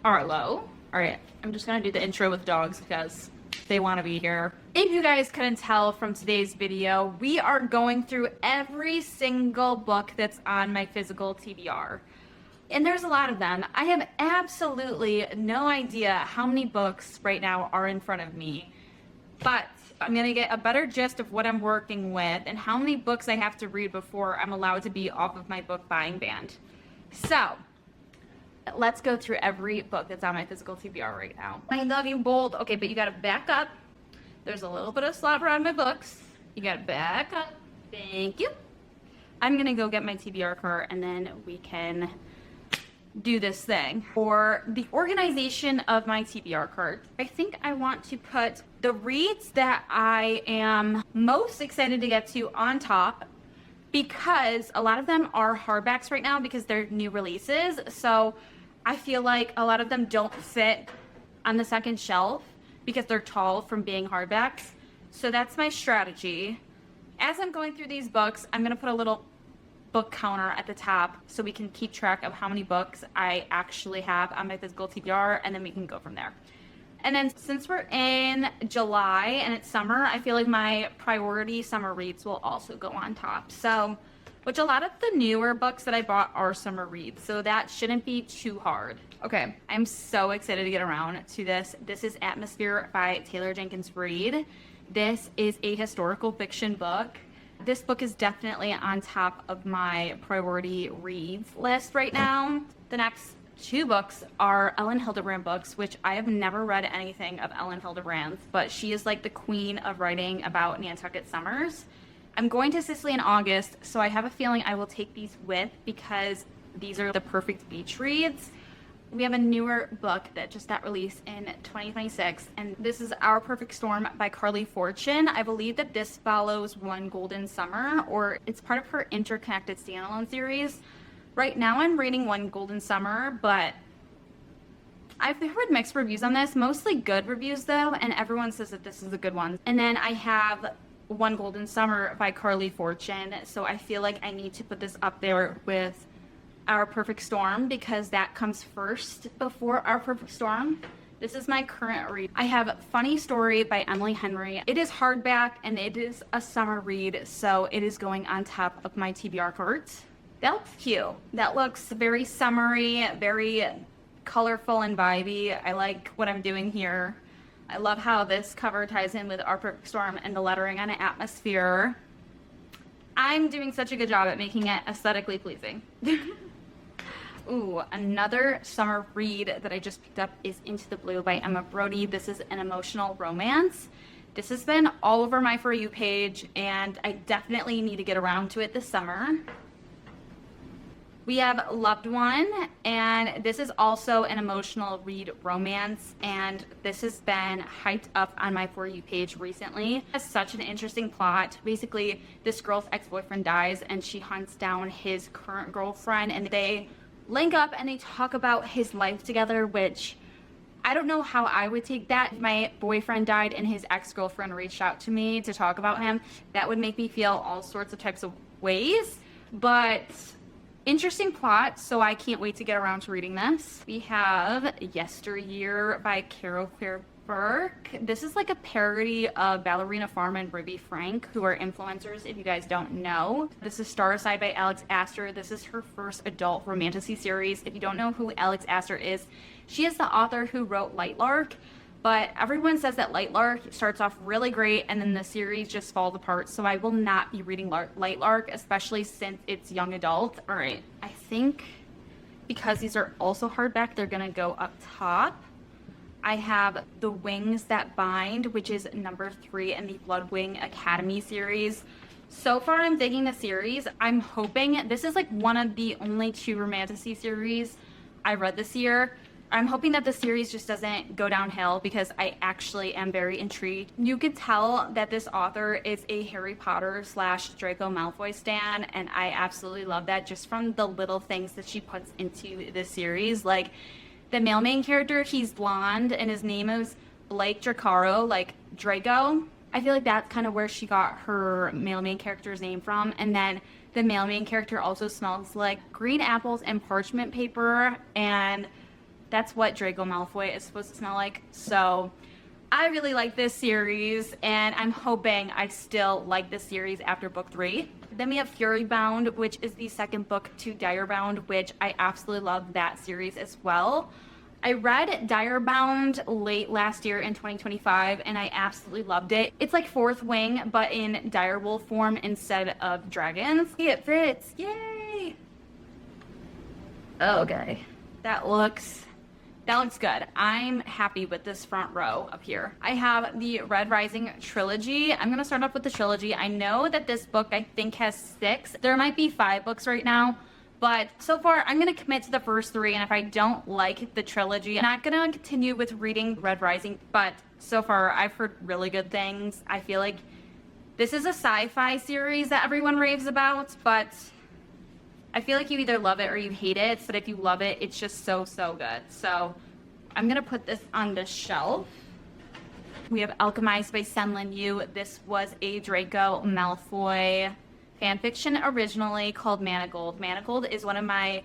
Arlo. All right, I'm just gonna do the intro with dogs because they want to be here. If you guys couldn't tell from today's video, we are going through every single book that's on my physical TBR. And there's a lot of them. I have absolutely no idea how many books right now are in front of me, but I'm gonna get a better gist of what I'm working with and how many books I have to read before I'm allowed to be off of my book buying ban. So let's go through every book that's on my physical TBR right now. I love you, bold. Okay, but you gotta back up. There's a little bit of slobber on my books. You gotta back up. Thank you. I'm gonna go get my TBR cart and then we can do this thing. For the organization of my TBR cart, I think I want to put the reads that I am most excited to get to on top, because a lot of them are hardbacks right now because they're new releases. So I feel like a lot of them don't fit on the second shelf because they're tall from being hardbacks. So that's my strategy. As I'm going through these books, I'm gonna put a little book counter at the top so we can keep track of how many books I actually have on my physical TBR, and then we can go from there. And then since we're in July and it's summer, I feel like my priority summer reads will also go on top. So, which a lot of the newer books that I bought are summer reads, so that shouldn't be too hard. Okay, I'm so excited to get around to this. This is Atmosphere by Taylor Jenkins Reid. This is a historical fiction book. This book is definitely on top of my priority reads list right now. The next two books are Ellen Hildebrand books, which I have never read anything of Ellen Hildebrand, but she is like the queen of writing about Nantucket summers. I'm going to Sicily in August, so I have a feeling I will take these with because these are the perfect beach reads. We have a newer book that just got released in 2026, and this is Our Perfect Storm by Carly Fortune. I believe that this follows One Golden Summer, or it's part of her interconnected standalone series. Right now I'm reading One Golden Summer, but I've heard mixed reviews on this, mostly good reviews though, and everyone says that this is a good one. And then I have One Golden Summer by Carly Fortune, so I feel like I need to put this up there with Our Perfect Storm because that comes first before Our Perfect Storm. This is my current read. I have Funny Story by Emily Henry. It is hardback and it is a summer read, so it is going on top of my TBR cart. That looks cute. That looks very summery, very colorful and vibey. I like what I'm doing here. I love how this cover ties in with Our Perfect Storm and the lettering on an Atmosphere. I'm doing such a good job at making it aesthetically pleasing. Ooh, another summer read that I just picked up is Into the Blue by Emma Brody. This is an emotional romance. This has been all over my For You page, and I definitely need to get around to it this summer. We have Loved One, and this is also an emotional read romance, and this has been hyped up on my For You page recently. It has such an interesting plot. Basically, this girl's ex-boyfriend dies, and she hunts down his current girlfriend, and they link up and they talk about his life together, which I don't know how I would take that. If my boyfriend died and his ex-girlfriend reached out to me to talk about him, that would make me feel all sorts of types of ways, but interesting plot, so I can't wait to get around to reading this. We have Yesteryear by Carol Claire Burke. This is like a parody of Ballerina Farm and Ruby Frank, who are influencers if you guys don't know. This is Starside by Alex Astor. This is her first adult romantasy series. If you don't know who Alex Astor is, she is the author who wrote Lightlark, but everyone says that Lightlark starts off really great and then the series just falls apart, so I will not be reading Lightlark, especially since it's young adult. All right, I think because these are also hardback, they're gonna go up top. I have The Wings That Bind, which is number 3 in the Bloodwing Academy series. So far, I'm digging the series. I'm hoping, this is like one of the only 2 romantasy series I read this year. I'm hoping that the series just doesn't go downhill because I actually am very intrigued. You could tell that this author is a Harry Potter / Draco Malfoy stan, and I absolutely love that just from the little things that she puts into the series. Like the male main character, he's blonde and his name is Blake Dracaro, like Draco. I feel like that's kind of where she got her male main character's name from. And then the male main character also smells like green apples and parchment paper, and that's what Draco Malfoy is supposed to smell like. So I really like this series, and I'm hoping I still like this series after book 3. Then we have Fury Bound, which is the second book to Dire Bound, which I absolutely love that series as well. I read Dire Bound late last year in 2025, and I absolutely loved it. It's like Fourth Wing, but in direwolf form instead of dragons. It fits, yay! Okay, that looks good. I'm happy with this front row up here. I have the Red Rising trilogy. I'm gonna start off with the trilogy. I know that this book, I think, has 6. There might be 5 books right now, but so far I'm gonna commit to the first 3, and if I don't like the trilogy, I'm not gonna continue with reading Red Rising, but so far I've heard really good things. I feel like this is a sci-fi series that everyone raves about, but I feel like you either love it or you hate it, but if you love it, it's just so good. So I'm gonna put this on the shelf. We have Alchemized by Senlin Yu. This was a Draco Malfoy fanfiction originally called Manigold. Manigold is one of my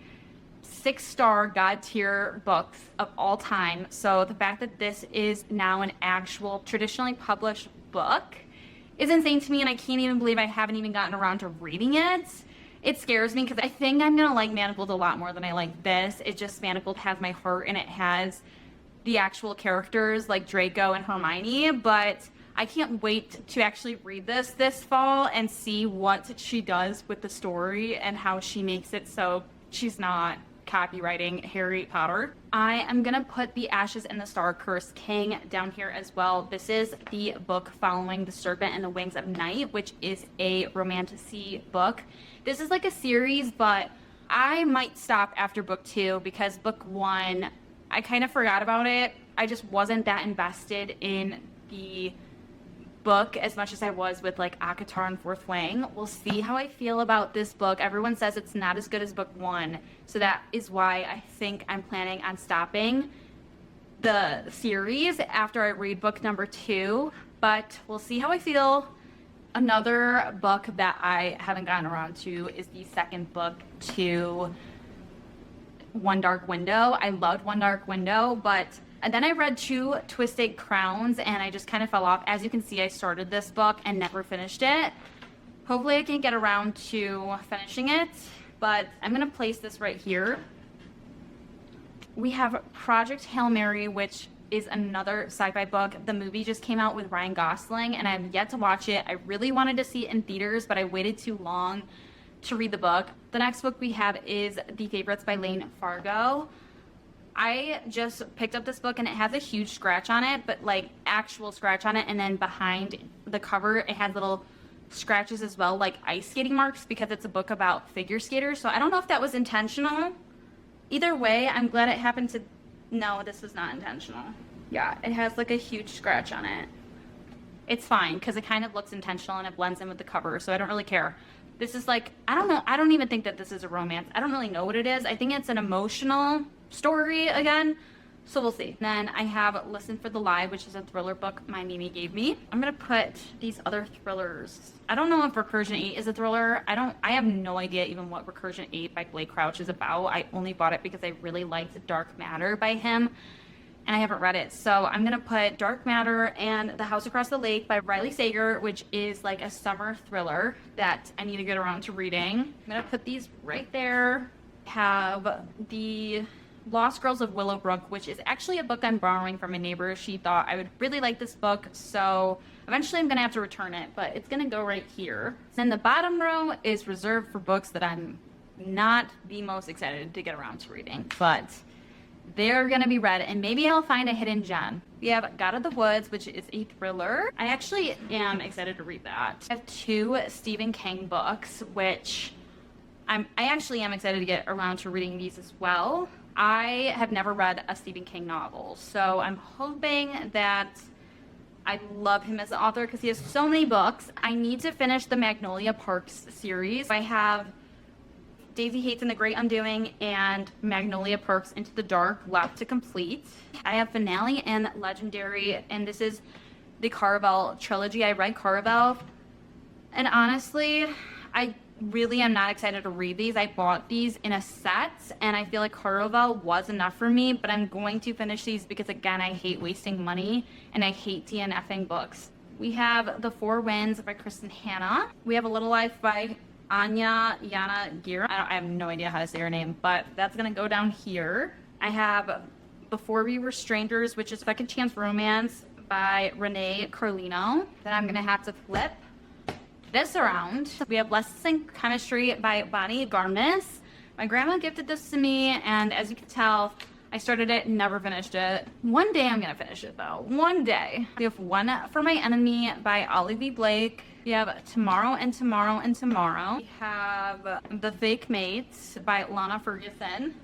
6-star god tier books of all time. So the fact that this is now an actual traditionally published book is insane to me, and I can't even believe I haven't even gotten around to reading it. It scares me because I think I'm gonna like Manifold a lot more than I like this. It just, Manifold has my heart, and it has the actual characters like Draco and Hermione, but I can't wait to actually read this fall and see what she does with the story and how she makes it so she's not copywriting Harry Potter. I am gonna put The Ashes and the Star Cursed King down here as well. This is the book following The Serpent and the Wings of Night, which is a romantasy book. This is like a series, but I might stop after book 2 because book 1, I kind of forgot about it. I just wasn't that invested in the book as much as I was with like ACOTAR and Fourth Wing. We'll see how I feel about this book. Everyone says it's not as good as book 1, so that is why I think I'm planning on stopping the series after I read book number 2, but we'll see how I feel. Another book that I haven't gotten around to is the second book to One Dark Window. I loved One Dark Window, but and then I read Two Twisted Crowns, and I just kind of fell off. As you can see, I started this book and never finished it. Hopefully I can get around to finishing it, but I'm going to place this right here. We have Project Hail Mary, which is another sci-fi book. The movie just came out with Ryan Gosling, and I have yet to watch it. I really wanted to see it in theaters, but I waited too long to read the book. The next book we have is The Favorites by Lane Fargo. I just picked up this book, and it has a huge scratch on it, but like actual scratch on it, and then behind the cover it has little scratches as well, like ice skating marks, because it's a book about figure skaters. So I don't know if that was intentional. Either way, I'm glad it happened to... No, this was not intentional. Yeah, it has like a huge scratch on it. It's fine, because it kind of looks intentional and it blends in with the cover, so I don't really care. This is like, I don't know, I don't even think that this is a romance. I don't really know what it is. I think it's an emotional story again, so we'll see. Then I have Listen for the Lie, which is a thriller book my Mimi gave me. I'm gonna put these other thrillers. I don't know if Recursion 8 is a thriller. I have no idea even what Recursion 8 by Blake Crouch is about. I only bought it because I really liked Dark Matter by him, and I haven't read it. So I'm gonna put Dark Matter and The House Across the Lake by Riley Sager, which is like a summer thriller that I need to get around to reading. I'm gonna put these right there. Have the Lost Girls of Willowbrook, which is actually a book I'm borrowing from a neighbor. She thought I would really like this book, so eventually I'm gonna have to return it, but it's gonna go right here. Then the bottom row is reserved for books that I'm not the most excited to get around to reading, but they're gonna be read, and maybe I'll find a hidden gem. We have God of the Woods, which is a thriller. I actually am excited to read that. I have 2 Stephen King books, which I actually am excited to get around to reading these as well. I have never read a Stephen King novel, so I'm hoping that I love him as an author because he has so many books. I need to finish the Magnolia Parks series. I have Daisy Hates and the Great Undoing and Magnolia Parks Into the Dark left to complete. I have Finale and Legendary, and this is the Caraval trilogy. I read Caraval, and honestly, I really am not excited to read these. I bought these in a set, and I feel like Caraval was enough for me, but I'm going to finish these because, again, I hate wasting money, and I hate DNFing books. We have The Four Winds by Kristen Hanna. We have A Little Life by Anya Yana Gira. I have no idea how to say her name, but that's going to go down here. I have Before We Were Strangers, which is Second Chance Romance by Renee Carlino. Then I'm going to have to flip this around. We have Lessons in Chemistry by Bonnie Garmis. My grandma gifted this to me, and as you can tell, I started it and never finished it. One day I'm gonna finish it though. One day. We have One for My Enemy by Ollie V. Blake. We have Tomorrow and Tomorrow and Tomorrow. We have The Fake Mates by Lana Ferguson.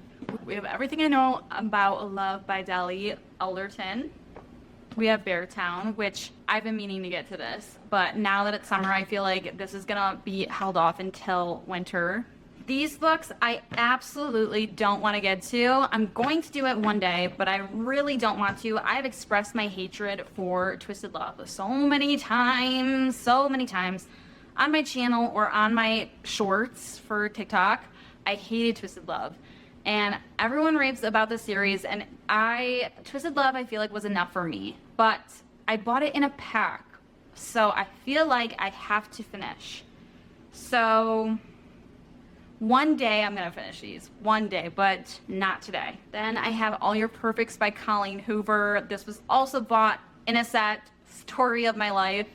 We have Everything I Know About Love by Dolly Alderton. We have Beartown, which I've been meaning to get to this, but now that it's summer, I feel like this is gonna be held off until winter. These books I absolutely don't want to get to. I'm going to do it one day, but I really don't want to. I've expressed my hatred for Twisted Love so many times on my channel or on my shorts for TikTok. I hated Twisted Love. And everyone raves about the series, and Twisted Love I feel like was enough for me, but I bought it in a pack, so I feel like I have to finish. So one day I'm gonna finish these, one day, but not today. Then I have All Your Perfects by Colleen Hoover. This was also bought in a set, story of my life.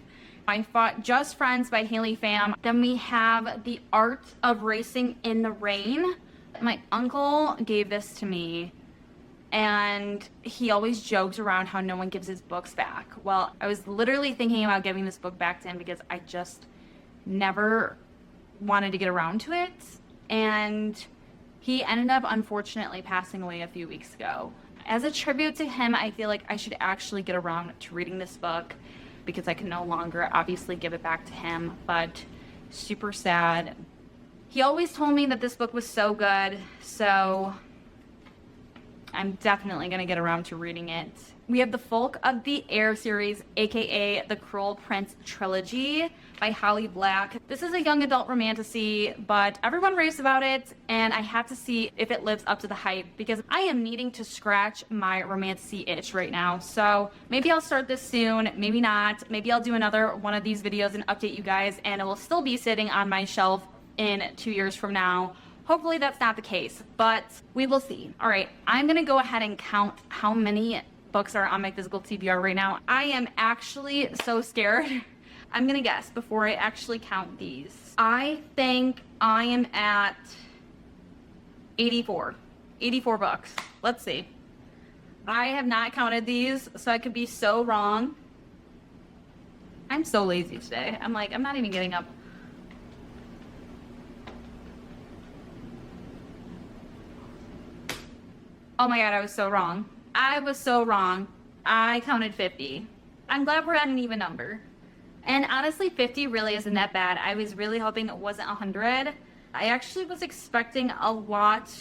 I bought Just Friends by Haley Pham. Then we have The Art of Racing in the Rain. My uncle gave this to me, and he always jokes around how no one gives his books back. Well, I was literally thinking about giving this book back to him because I just never wanted to get around to it, and he ended up unfortunately passing away a few weeks ago. As a tribute to him, I feel like I should actually get around to reading this book because I can no longer obviously give it back to him, but super sad. He always told me that this book was so good, so I'm definitely going to get around to reading it. We have The Folk of the Air series, aka The Cruel Prince Trilogy by Holly Black. This is a young adult romantasy, but everyone raves about it, and I have to see if it lives up to the hype because I am needing to scratch my romantasy itch right now. So maybe I'll start this soon, maybe not. Maybe I'll do another one of these videos and update you guys, and it will still be sitting on my shelf in 2 years from now. Hopefully that's not the case, but we will see. All right, I'm gonna go ahead and count how many books are on my physical TBR right now. I am actually so scared. I'm gonna guess before I actually count these. I think I am at 84 books. Let's see. I have not counted these, so I could be so wrong. I'm so lazy today. I'm not even getting up. Oh my god, I was so wrong. I was so wrong. I counted 50. I'm glad we're at an even number. And honestly, 50 really isn't that bad. I was really hoping it wasn't 100. I actually was expecting a lot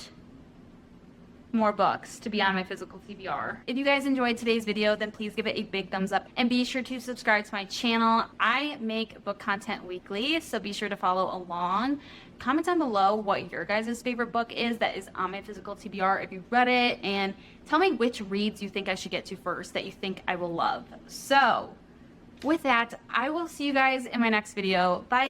more books to be on my physical TBR. If you guys enjoyed today's video, then please give it a big thumbs up and be sure to subscribe to my channel. I make book content weekly, so be sure to follow along. Comment down below what your guys' favorite book is that is on my physical TBR if you read it, and tell me which reads you think I should get to first that you think I will love. So with that, I will see you guys in my next video. Bye.